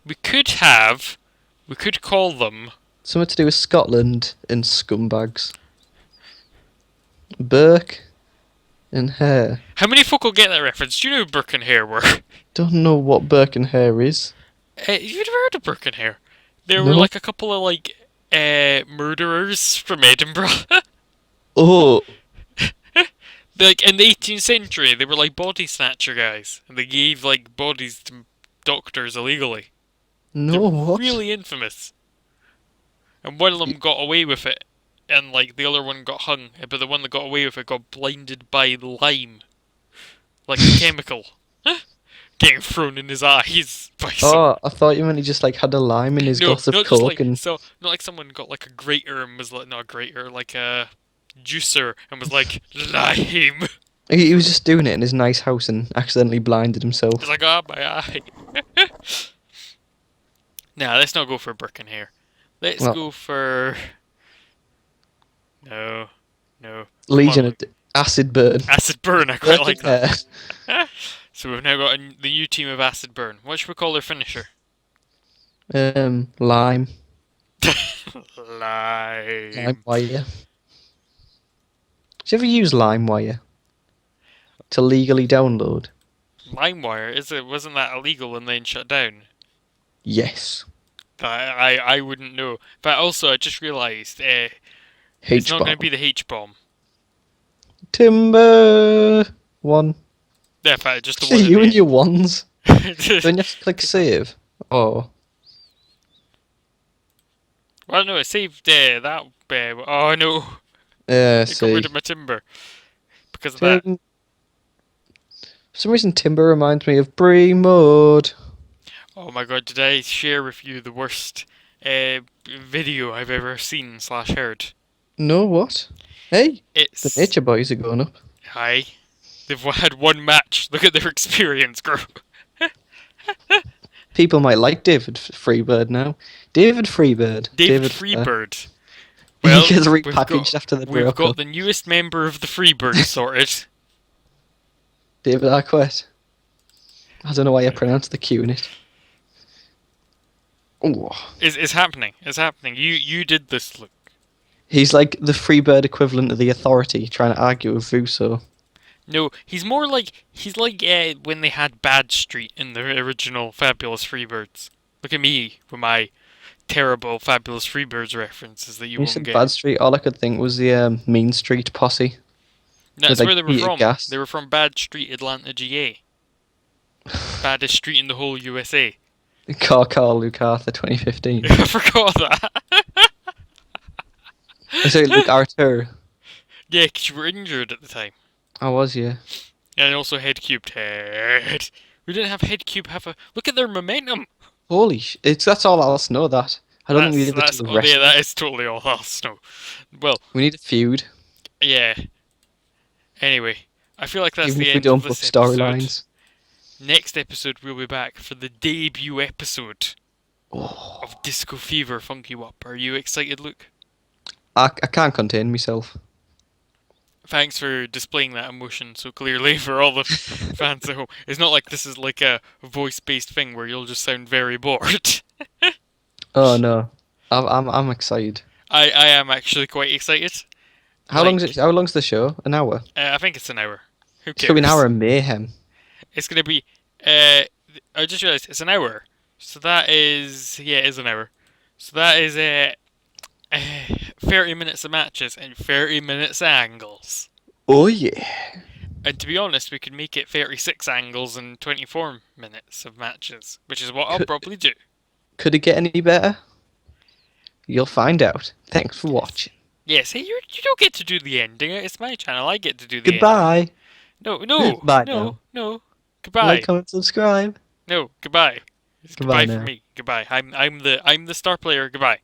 we could call them. Something to do with Scotland and scumbags. Burke and Hare. How many folk will get that reference? Do you know who Burke and Hare were? Don't know what Burke and Hare is. You've never heard of Burke and Hare? They were No. like a couple of murderers from Edinburgh. Oh, Like in the 18th century, they were like body snatcher guys, and they gave like bodies to doctors illegally. no, They're what? really infamous. And one of them got away with it, and like the other one got hung. But the one that got away with it got blinded by lime, like a chemical, getting thrown in his eyes by some. Oh, I thought you meant he just like had a lime in his No, glass of not just coke like and not like someone got like a grater and was like not a grater, like a juicer and was like lime. he was just doing it in his nice house and accidentally blinded himself. It's like, oh my eye. Nah, let's not go for Birkin here. Let's Well, go for no, no. Come Legion on, of Acid burn. Acid Burn, I quite Burning like that. hair. So we've now got the new team of Acid Burn. What should we call their finisher? Lime. Lime Lime. wire. Did you ever use LimeWire to legally download? LimeWire, is it? Wasn't that illegal and then shut down? Yes. I wouldn't know. But also, I just realised it's H not going to bomb. be the H bomb. Timber one. Yeah, in fact, just the one at You the and your end. ones. Don't you have to click save? Oh, Well, no, it saved that. Oh no, it got rid see. of my timber because of that. Tim- For some reason, Timber reminds me of Bree mode. Oh my god, did I share with you the worst video I've ever seen slash heard? No, what? Hey, the It's Nature Boys are going up. hi. They've had one match. Look at their experience, girl. People might like David Freebird now. David Freebird. David David. Freebird. He Well, gets we've repackaged got after they we've broke got up. the newest member of the Freebirds sorted. David Arquette. I don't know why you pronounce the Q in it. Oh, Is happening. It's happening. You did this, look. he's like the Freebird equivalent of the Authority, trying to argue with Vuso. No, he's like when they had Bad Street in the original Fabulous Freebirds. Look at me with my terrible Fabulous Freebirds references that you When you won't said get. Bad Street, all I could think was the Mean Street posse with That's like where they were Peter from. Gas. They were from Bad Street, Atlanta, GA. Baddest street in the whole USA. Car Luke Arthur 2015. I forgot that. Sorry, Luke Arthur. Yeah, 'cause you were injured at the time. I was, yeah. And also head cubed head. We didn't have head cube have a look at their momentum. Holy it's that's all I'll know that. I don't think the other That's two oh yeah, wrestled. that is totally all else. No. Well, We need a feud, yeah. Anyway, I feel like that's even the if we end of don't book this episode. storylines. Next episode we'll be back for the debut episode Oh, of Disco Fever Funky Wop. Are you excited, Luke? I can't contain myself. Thanks for displaying that emotion so clearly for all the fans at home. It's not like this is like a voice-based thing where you'll just sound very bored. Oh no, I'm excited. I am actually quite excited. How long's Like, it? How long's the show? An hour. I think it's an hour. Who It's gonna be an cares? hour of mayhem. It's gonna be. Uh, I just realised it's an hour. So that is it is an hour. So that is 30 minutes of matches and 30 minutes of angles. Oh yeah. And to be honest, we could make it 36 angles and 24 minutes of matches, which is what I'll Could, probably do. could it get any better? You'll find out. Thanks for watching. Yes, hey, you don't get to do the ending. It's my channel. I get to do the ending. Goodbye. No, no, Bye no, now. no. Like, Goodbye. comment, subscribe. No, goodbye. It's Goodbye goodbye from now. me. Goodbye. I'm the star player. Goodbye.